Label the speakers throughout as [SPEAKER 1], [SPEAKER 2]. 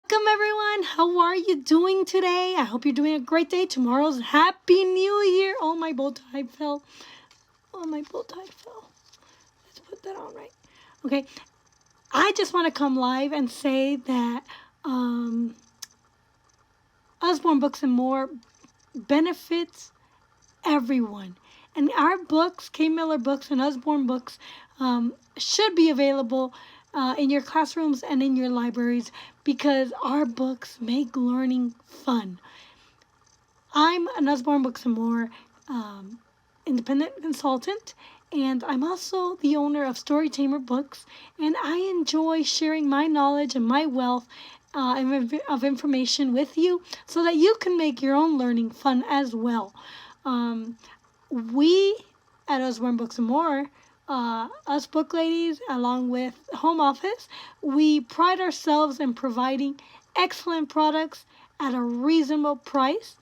[SPEAKER 1] Welcome everyone. How are you doing today? I hope you're doing a great day. Tomorrow's Happy New Year. Oh, my bow tie fell. Let's put that on right. Okay. I just want to come live and say that Usborne Books and More benefits everyone. And our books, K. Miller Books and Usborne Books, should be available in your classrooms and in your libraries because our books make learning fun. I'm an Usborne Books and More independent consultant, and I'm also the owner of Storytamer Books, and I enjoy sharing my knowledge and my wealth of information with you so that you can make your own learning fun as well. We at Usborne Books and More, us book ladies, along with home office, we pride ourselves in providing excellent products at a reasonable price.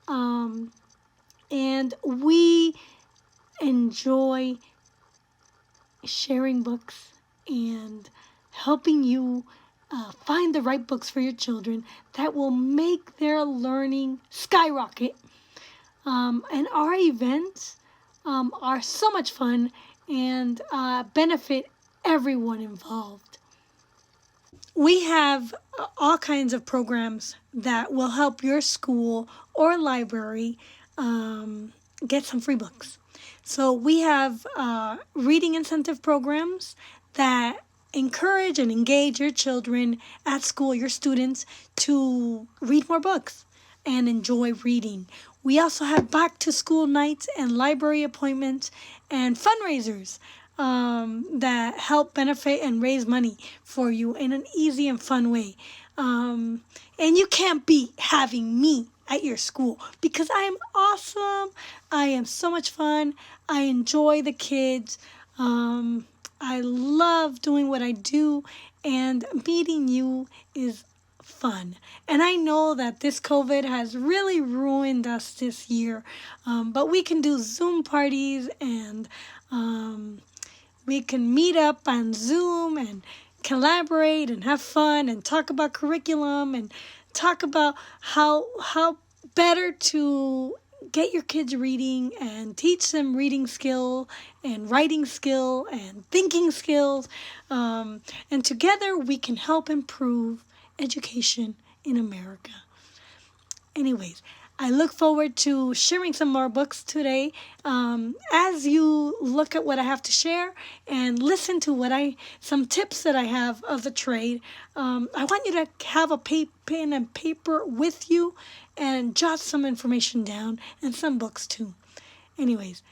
[SPEAKER 1] And we enjoy sharing books and helping you find the right books for your children that will make their learning skyrocket. And our events are so much fun and benefit everyone involved. We have all kinds of programs that will help your school or library get some free books. So we have reading incentive programs that encourage and engage your children at school, your students, to read more books and enjoy reading. We also have back to school nights and library appointments and fundraisers that help benefit and raise money for you in an easy and fun way. And you can't beat having me at your school because I am awesome. I am so much fun. I enjoy the kids. I love doing what I do, and meeting you is fun. And I know that this COVID has really ruined us this year, but we can do Zoom parties and we can meet up on Zoom and collaborate and have fun and talk about curriculum and talk about how better to get your kids reading and teach them reading skill and writing skill and thinking skills. And together we can help improve education in America. Anyways, I look forward to sharing some more books today. As you look at what I have to share and listen to some tips that I have of the trade, I want you to have a pen and paper with you and jot some information down and some books too. Anyways,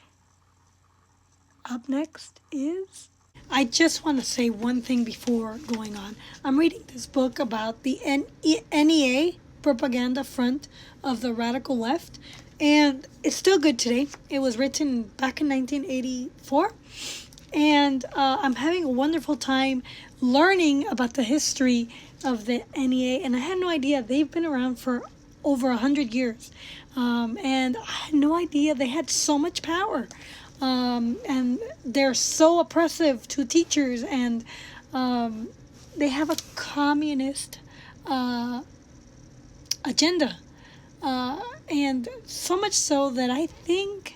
[SPEAKER 1] up next is... I just want to say one thing before going on. I'm reading this book about the NEA propaganda front of the radical left, and it's still good today. It was written back in 1984, and I'm having a wonderful time learning about the history of the NEA, and I had no idea they've been around for over 100 years, and I had no idea they had so much power. And they're so oppressive to teachers, and they have a communist agenda, and so much so that I think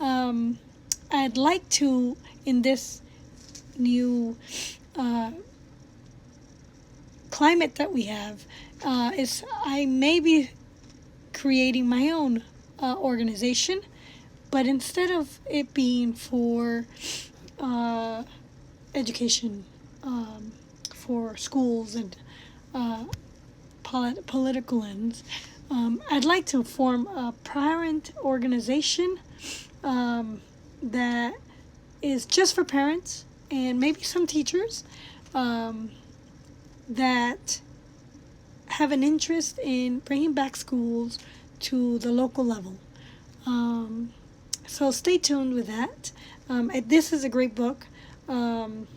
[SPEAKER 1] I'd like to, in this new climate that we have, is I may be creating my own organization. But instead of it being for education, for schools and political ends, I'd like to form a parent organization that is just for parents and maybe some teachers that have an interest in bringing back schools to the local level. So stay tuned with that. This is a great book. In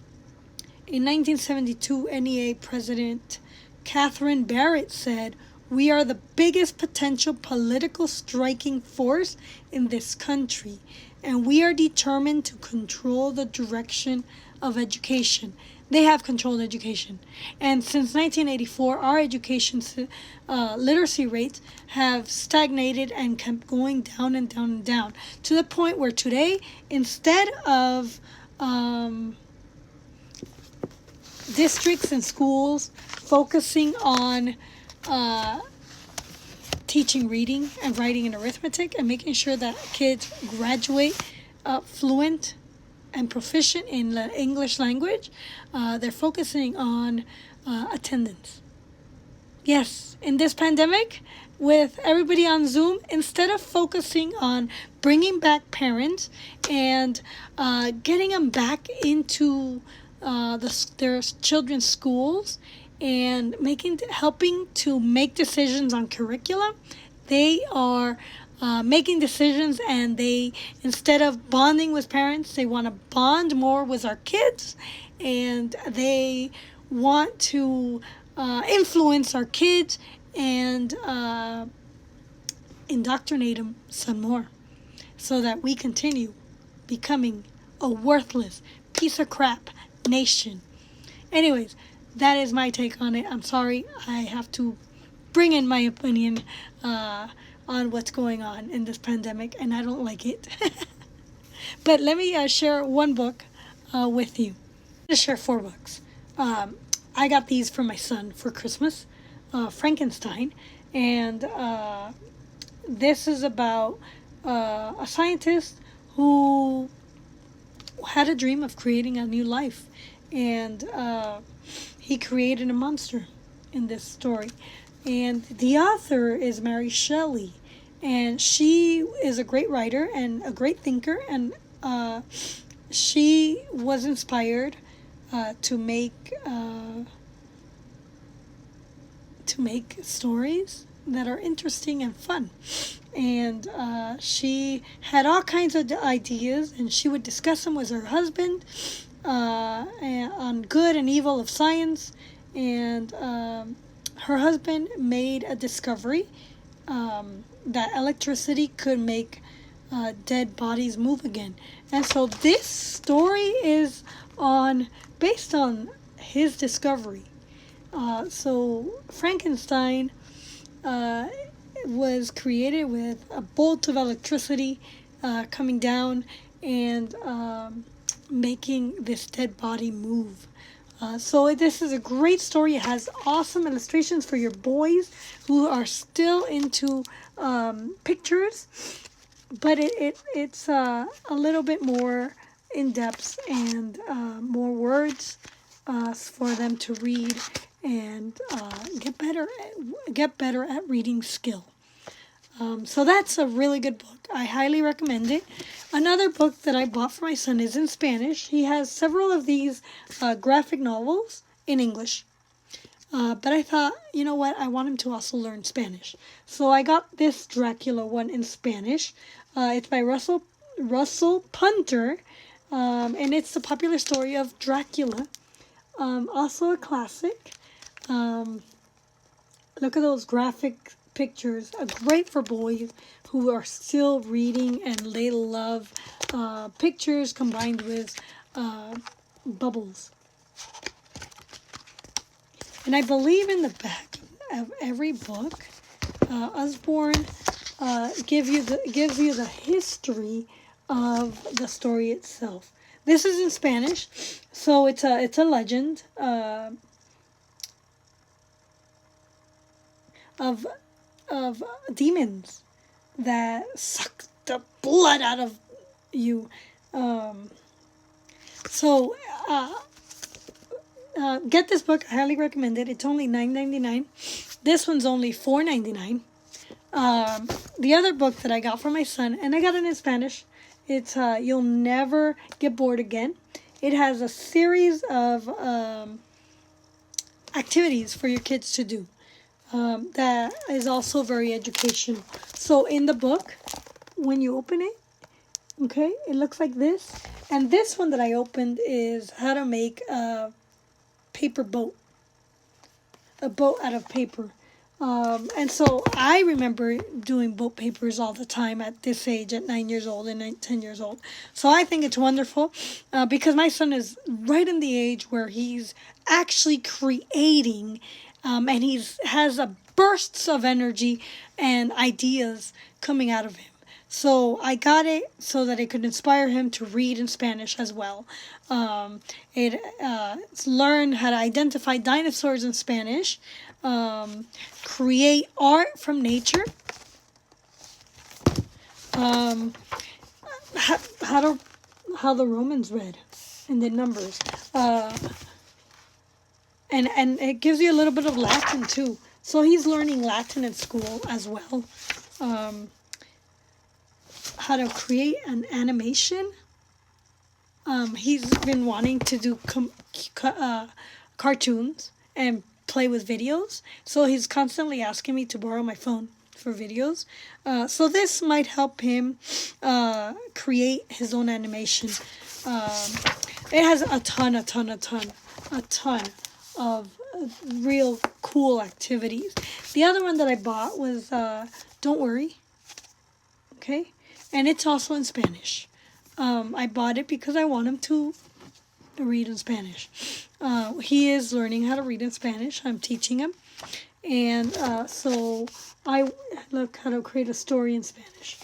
[SPEAKER 1] 1972, NEA President Catherine Barrett said, "We are the biggest potential political striking force in this country, and we are determined to control the direction of education." they have controlled education. And since 1984, our education literacy rates have stagnated and kept going down and down and down, to the point where today, instead of districts and schools focusing on teaching reading and writing and arithmetic and making sure that kids graduate fluent and proficient in the English language, they're focusing on attendance. Yes, in this pandemic, with everybody on Zoom, instead of focusing on bringing back parents and getting them back into their children's schools and helping to make decisions on curriculum, they are making decisions, and they, instead of bonding with parents, they want to bond more with our kids, and they want to influence our kids and indoctrinate them some more, so that we continue becoming a worthless piece of crap nation. Anyways, that is my take on it. I'm sorry, I have to bring in my opinion on what's going on in this pandemic, and I don't like it. But let me share one book with you. I'm going to share 4 books. I got these for my son for Christmas, Frankenstein, and this is about a scientist who had a dream of creating a new life, and he created a monster in this story. And the author is Mary Shelley, and she is a great writer and a great thinker, and she was inspired to make stories that are interesting and fun. And she had all kinds of ideas, and she would discuss them with her husband on good and evil of science. And her husband made a discovery that electricity could make dead bodies move again. And so this story is based on his discovery. So Frankenstein was created with a bolt of electricity coming down and making this dead body move. So this is a great story. It has awesome illustrations for your boys who are still into pictures, but it's a little bit more in depth and more words for them to read and get better at reading skill. So that's a really good book. I highly recommend it. Another book that I bought for my son is in Spanish. He has several of these graphic novels in English. But I thought, you know what, I want him to also learn Spanish. So I got this Dracula one in Spanish. It's by Russell Punter, and it's the popular story of Dracula. Also a classic. Look at those graphic pictures. Great for boys who are still reading and they love pictures combined with bubbles. And I believe in the back of every book, Usborne gives you the history of the story itself. This is in Spanish, so it's a legend of demons that suck the blood out of you. Get this book. I highly recommend it. It's only $9.99. This one's only $4.99. The other book that I got for my son, and I got it in Spanish, it's You'll Never Get Bored Again. It has a series of activities for your kids to do. That is also very educational. So in the book, when you open it, okay, it looks like this. And this one that I opened is how to make a paper boat. A boat out of paper. And so I remember doing book papers all the time at this age, at 9 years old and 10 years old. So I think it's wonderful because my son is right in the age where he's actually creating and has a bursts of energy and ideas coming out of him. So I got it so that it could inspire him to read in Spanish as well. It's learn how to identify dinosaurs in Spanish, create art from nature, how the Romans read, and the numbers, and it gives you a little bit of Latin too. So he's learning Latin in school as well. How to create an animation. He's been wanting to do cartoons and play with videos. So he's constantly asking me to borrow my phone for videos. So this might help him create his own animation. It has a ton of real cool activities. The other one that I bought was Don't Worry. Okay? And it's also in Spanish. I bought it because I want him to read in Spanish. He is learning how to read in Spanish. I'm teaching him. And so I look how to create a story in Spanish.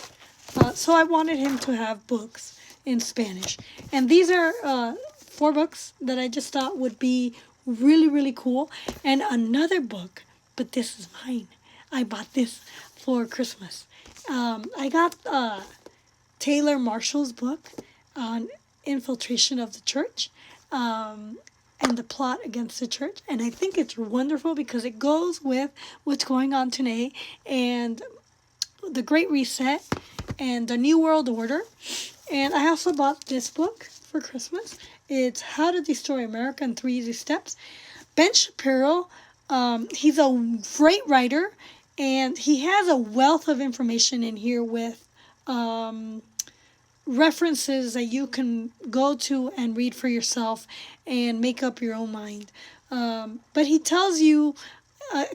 [SPEAKER 1] So I wanted him to have books in Spanish. And these are 4 books that I just thought would be really, really cool. And another book, but this is mine. I bought this for Christmas. I got Taylor Marshall's book on infiltration of the church and the plot against the church. And I think it's wonderful because it goes with what's going on today and the Great Reset and the New World Order. And I also bought this book for Christmas. It's How to Destroy America in 3 Easy Steps. Ben Shapiro, he's a great writer. And he has a wealth of information in here with references that you can go to and read for yourself and make up your own mind. But he tells you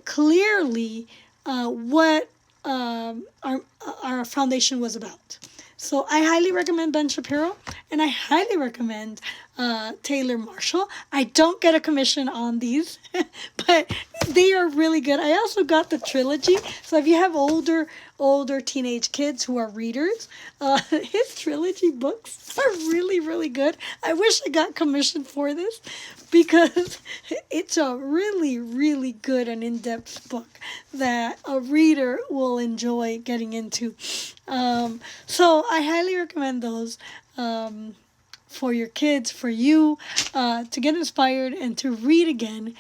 [SPEAKER 1] clearly what our foundation was about. So I highly recommend Ben Shapiro, and I highly recommend Taylor Marshall. I don't get a commission on these, but they are really good. I also got the trilogy. So if you have older teenage kids who are readers, his trilogy books are really, really good. I wish I got commission for this because it's a really, really good and in-depth book that a reader will enjoy getting into. So I highly recommend those for your kids, for you, to get inspired and to read again.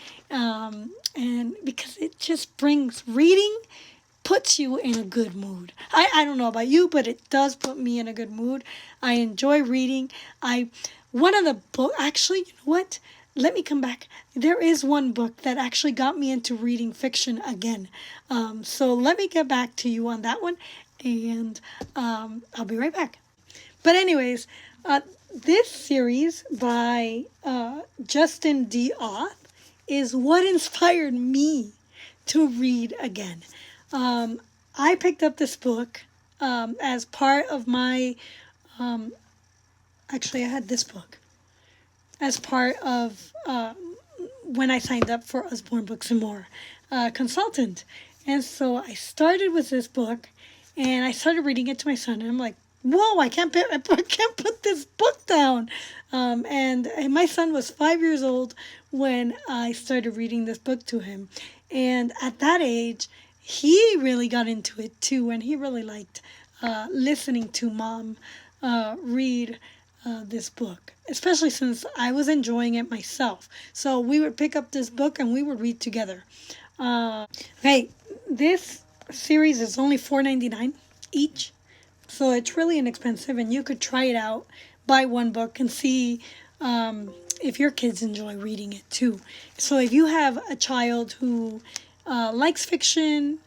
[SPEAKER 1] And because it just brings reading, puts you in a good mood. I don't know about you, but it does put me in a good mood. I enjoy reading. One of the books, actually, you know what? Let me come back. There is one book that actually got me into reading fiction again. So let me get back to you on that one, and I'll be right back. But anyways, this series by Justin D. Oth is what inspired me to read again. I picked up this book as part of my, actually I had this book as part of when I signed up for Usborne Books More consultant. And so I started with this book and I started reading it to my son, and I'm like, whoa, I can't put this book down. And my son was 5 years old when I started reading this book to him. And at that age, he really got into it too, and he really liked listening to Mom read this book, especially since I was enjoying it myself. So we would pick up this book and we would read together. Hey, this series is only $4.99 each, so it's really inexpensive, and you could try it out, buy one book, and see if your kids enjoy reading it too. So if you have a child who likes fiction,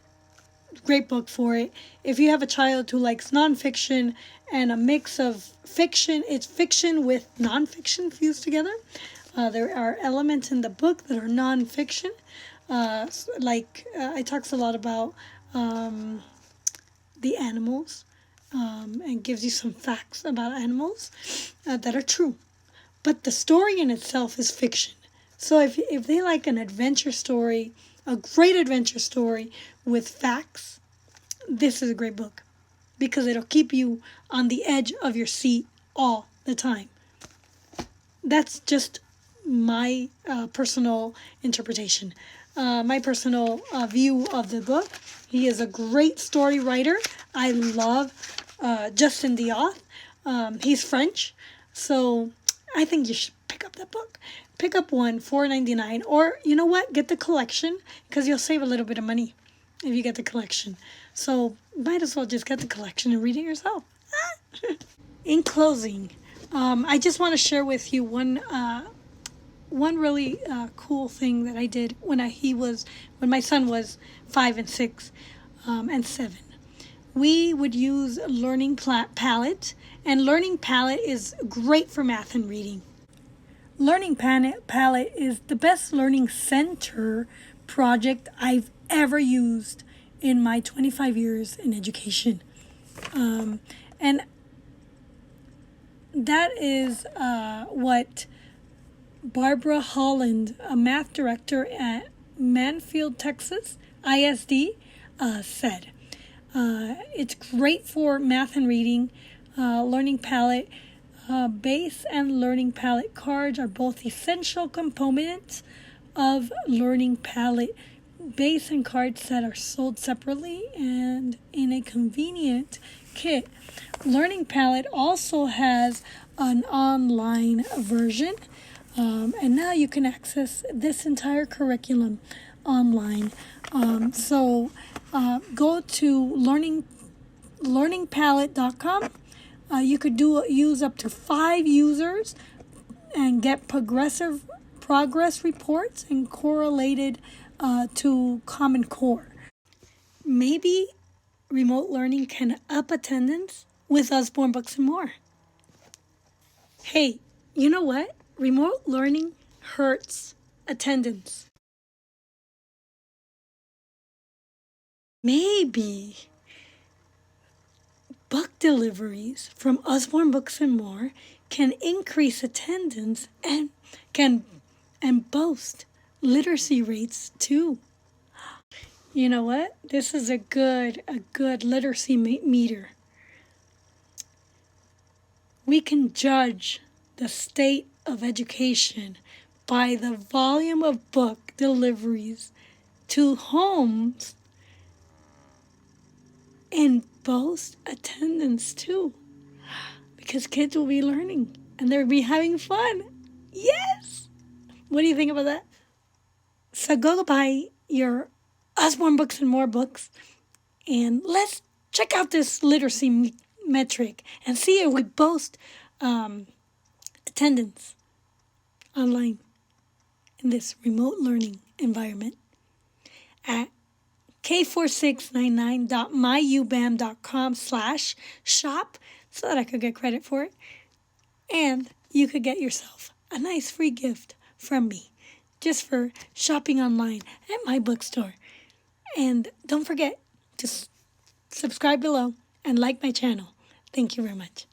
[SPEAKER 1] great book for it. If you have a child who likes nonfiction and a mix of fiction, it's fiction with nonfiction fused together. There are elements in the book that are nonfiction. It talks a lot about the animals, and gives you some facts about animals that are true. But the story in itself is fiction. So if they like an adventure story, a great adventure story with facts, this is a great book because it'll keep you on the edge of your seat all the time. That's just my personal interpretation, my personal view of the book. He is a great story writer. I love Justin Dioth. He's French, so I think you should pick up that book. Pick up one, $4.99, or you know what? Get the collection because you'll save a little bit of money if you get the collection. So might as well just get the collection and read it yourself. In closing, I just want to share with you one really cool thing that I did when my son was 5 and 6 and 7. We would use Learning Palette, and Learning Palette is great for math and reading. Learning Palette is the best learning center project I've ever used in my 25 years in education. And that is what Barbara Holland, a math director at Manfield, Texas, ISD, said. It's great for math and reading. Learning Palette base and Learning Palette cards are both essential components of Learning Palette base and card set are sold separately and in a convenient kit. Learning Palette also has an online version, and now you can access this entire curriculum online. So go to learningpalette.com. You could use up to 5 users and get progress reports and correlated to Common Core. Maybe remote learning can up attendance with Usborne Books More. Hey, you know what? Remote learning hurts attendance. Maybe book deliveries from Usborne Books More can increase attendance and boast literacy rates too. You know what? This is a good literacy meter. We can judge the state of education by the volume of book deliveries to homes and boast attendance too. Because kids will be learning and they'll be having fun. Yes! What do you think about that? So go buy your Usborne Books and More books, and let's check out this literacy metric and see if we boast attendance online in this remote learning environment at k4699.myubam.com/shop so that I could get credit for it, and you could get yourself a nice free gift from me just for shopping online at my bookstore. And don't forget to subscribe below and like my channel. Thank you very much.